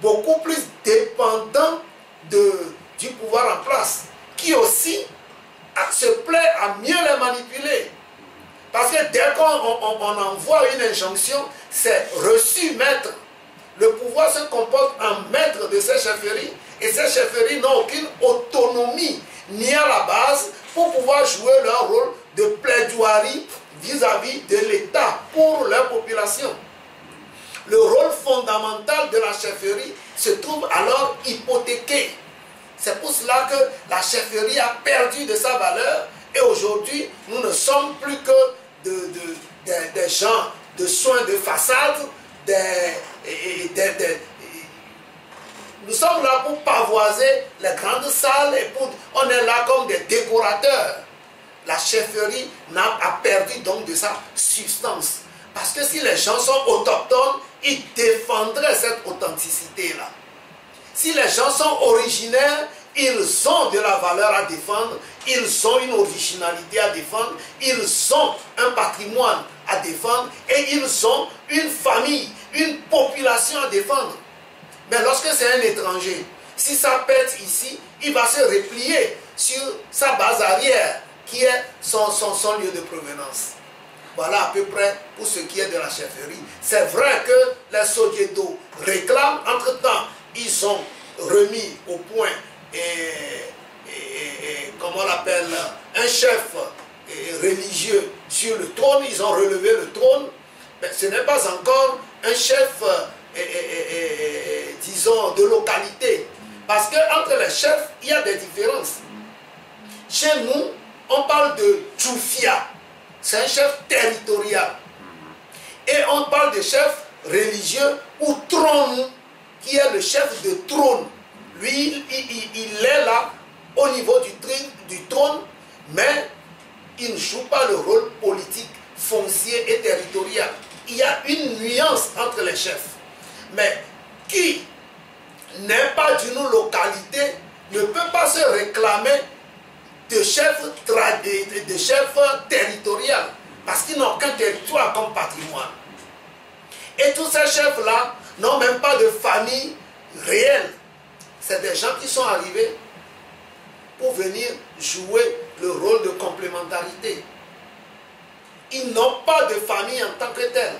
beaucoup plus dépendants du pouvoir en place, qui aussi se plaît à mieux les manipuler. Parce que dès qu'on envoie une injonction, c'est reçu maître. Le pouvoir se comporte en maître de ces chefferies, et ces chefferies n'ont aucune autonomie, ni à la base, pour pouvoir jouer leur rôle de plaidoirie vis-à-vis de l'État pour leur population. Le rôle fondamental de la chefferie se trouve alors hypothéqué. C'est pour cela que la chefferie a perdu de sa valeur, et aujourd'hui, nous ne sommes plus que des gens de soins de façade, nous sommes là pour pavoiser les grandes salles, et on est là comme des décorateurs. La chefferie a perdu donc de sa substance. Parce que si les gens sont autochtones, ils défendraient cette authenticité-là. Si les gens sont originaires, ils ont de la valeur à défendre, ils ont une originalité à défendre, ils ont un patrimoine à défendre, et ils ont une famille, une population à défendre. Mais lorsque c'est un étranger, si ça pète ici, il va se replier sur sa base arrière, qui est son lieu de provenance. Voilà à peu près pour ce qui est de la chefferie. C'est vrai que les Sogedo réclament, entre-temps, ils ont remis au point, comment on l'appelle, un chef religieux sur le trône, ils ont relevé le trône, mais ce n'est pas encore un chef, disons, de localité. Parce qu'entre les chefs, il y a des différences. Chez nous, on parle de Tchoufia, c'est un chef territorial. Et on parle de chef religieux ou trône, qui est le chef de trône. Lui, il est là au niveau du trône, mais il ne joue pas le rôle politique, foncier et territorial. Il y a une nuance entre les chefs. Mais qui n'est pas d'une localité ne peut pas se réclamer de chef territorial, parce qu'ils n'ont qu'un territoire comme patrimoine. Et tous ces chefs-là n'ont même pas de famille réelle. C'est des gens qui sont arrivés pour venir jouer le rôle de complémentarité. Ils n'ont pas de famille en tant que telle.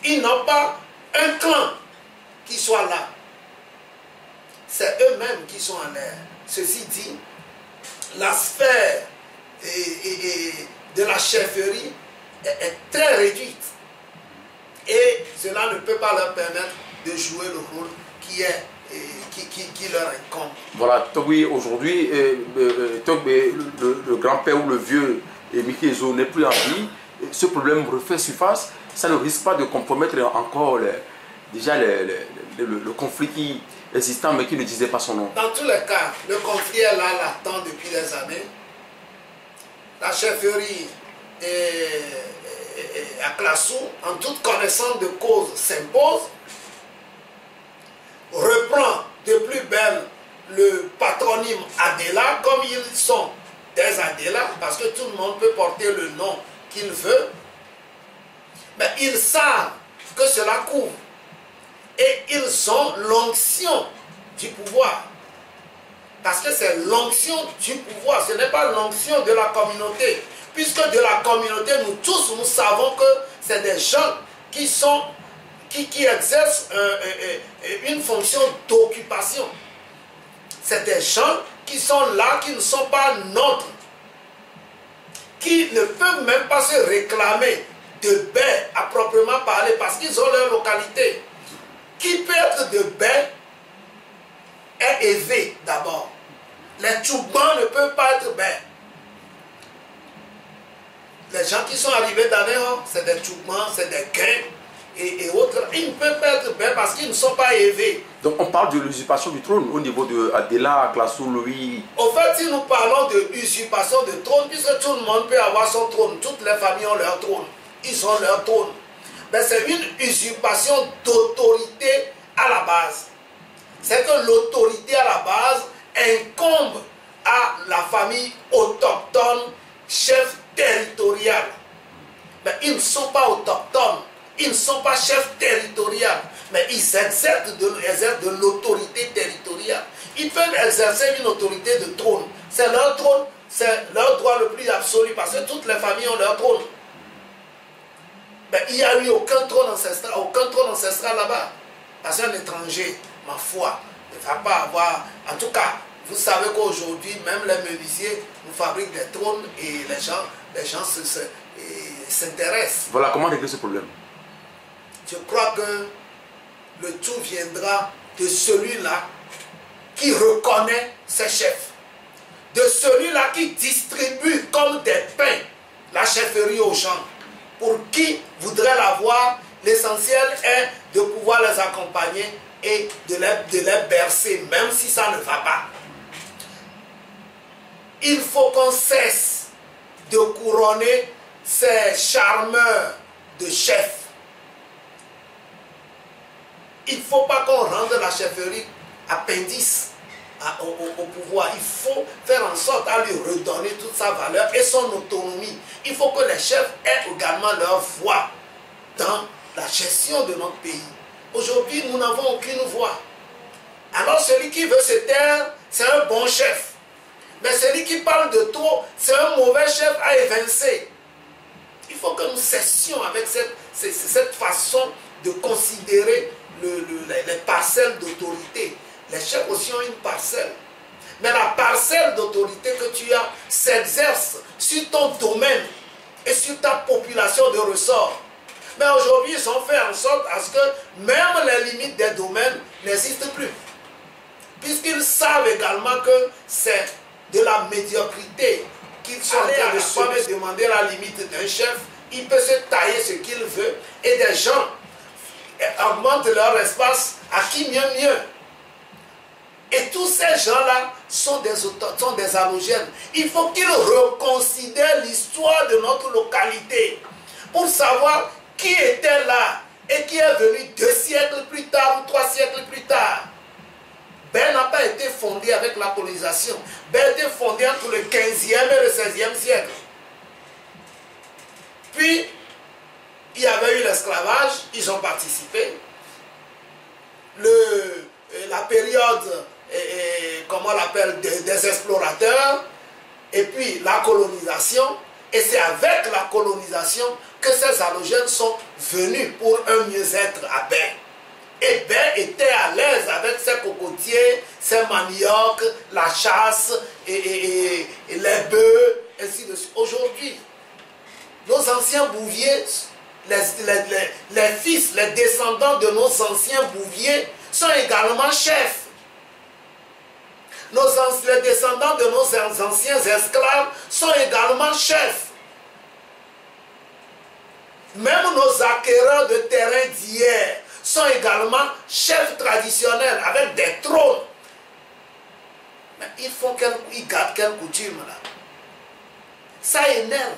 Ils n'ont pas un clan qui soit là. C'est eux-mêmes qui sont en l'air. Ceci dit, la sphère de la chefferie est très réduite. Et cela ne peut pas leur permettre de jouer le rôle qui leur incombe. Voilà, Togui, aujourd'hui, le grand-père ou le vieux Mikézo n'est plus en vie. Ce problème refait surface. Ça ne risque pas de compromettre encore le conflit qui existant mais qui ne disait pas son nom. Dans tous les cas, le conflit est là, latent depuis des années. La chefferie à Klassou, en toute connaissance de cause, s'impose, reprend de plus belle le patronyme Adela, comme ils sont des Adela, parce que tout le monde peut porter le nom qu'il veut, mais ils savent que cela couvre. Et ils ont l'onction du pouvoir. Parce que c'est l'onction du pouvoir, ce n'est pas l'onction de la communauté. Puisque de la communauté, nous tous, nous savons que c'est des gens qui exercent une fonction d'occupation. C'est des gens qui sont là, qui ne sont pas nôtres. Qui ne peuvent même pas se réclamer de baie à proprement parler parce qu'ils ont leur localité. Qui peut être de baie est élevé d'abord. Les Tchoubans ne peuvent pas être baie. Les gens qui sont arrivés d'Anéo, c'est des Tchoubans, c'est des Gains et autres. Ils ne peuvent pas être baie parce qu'ils ne sont pas élevés. Donc on parle de l'usurpation du trône au niveau de Adela, Klassou, Louis. Au fait, si nous parlons de usurpation de trône, puisque tout le monde peut avoir son trône, toutes les familles ont leur trône. Ils ont leur trône. Mais c'est une usurpation d'autorité à la base. C'est que l'autorité à la base incombe à la famille autochtone, chef territorial. Mais ils ne sont pas autochtones, ils ne sont pas chefs territoriaux. Mais ils exercent de l'autorité territoriale. Ils peuvent exercer une autorité de trône. C'est leur trône, c'est leur droit le plus absolu parce que toutes les familles ont leur trône. Mais il n'y a eu aucun trône ancestral là-bas. Parce qu'un étranger, ma foi, ne va pas avoir... En tout cas, vous savez qu'aujourd'hui, même les menuisiers nous fabriquent des trônes et les gens s'intéressent. Voilà, comment régler ce problème? Je crois que le tout viendra de celui-là qui reconnaît ses chefs. De celui-là qui distribue comme des pains la chefferie aux gens. Pour qui voudrait l'avoir, l'essentiel est de pouvoir les accompagner et de les bercer, même si ça ne va pas. Il faut qu'on cesse de couronner ces charmeurs de chefs. Il ne faut pas qu'on rende la chefferie appendice au pouvoir. Il faut faire en sorte à lui redonner toute sa valeur et son autonomie. Il faut que les chefs aient également leur voix dans la gestion de notre pays. Aujourd'hui, nous n'avons aucune voix. Alors celui qui veut se taire, c'est un bon chef. Mais celui qui parle de trop, c'est un mauvais chef à évincer. Il faut que nous cessions avec cette façon de considérer les parcelles d'autorité. Les chefs aussi ont une parcelle. Mais la parcelle d'autorité que tu as s'exerce sur ton domaine et sur ta population de ressort. Mais aujourd'hui, ils ont fait en sorte à ce que même les limites des domaines n'existent plus. Puisqu'ils savent également que c'est de la médiocrité qu'ils sont en train de se demander la limite d'un chef. Il peut se tailler ce qu'il veut et des gens augmentent leur espace à qui mieux. Et tous ces gens-là sont des halogènes. Il faut qu'ils reconsidèrent l'histoire de notre localité pour savoir qui était là et qui est venu 2 siècles plus tard ou 3 siècles plus tard. Ben n'a pas été fondé avec la colonisation. Ben a été fondé entre le 15e et le 16e siècle. Puis, il y avait eu l'esclavage, ils ont participé. La période, comment on l'appelle, des explorateurs, et puis la colonisation. Et c'est avec la colonisation que ces halogènes sont venus pour un mieux-être à Ben. Et Ben était à l'aise avec ses cocotiers, ses maniocs, la chasse, et les bœufs, ainsi de suite. Aujourd'hui, nos anciens bouviers, les fils, les descendants de nos anciens bouviers sont également chefs. Les descendants de nos anciens esclaves sont également chefs. Même nos acquéreurs de terrain d'hier sont également chefs traditionnels avec des trônes. Mais ils gardent quelle coutume là? Ça énerve.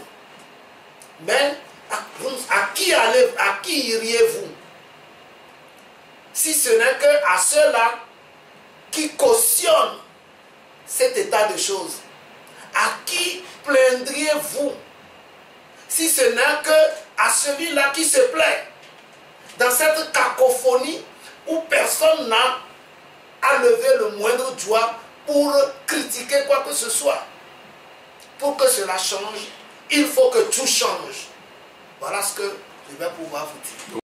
Mais à qui iriez-vous? Si ce n'est qu'à ceux-là qui cautionnent cet état de choses. À qui plaindriez-vous? Si ce n'est qu'à celui-là qui se plaît dans cette cacophonie où personne n'a à lever le moindre doigt pour critiquer quoi que ce soit. Pour que cela change, il faut que tout change. Voilà ce que je vais pouvoir vous dire.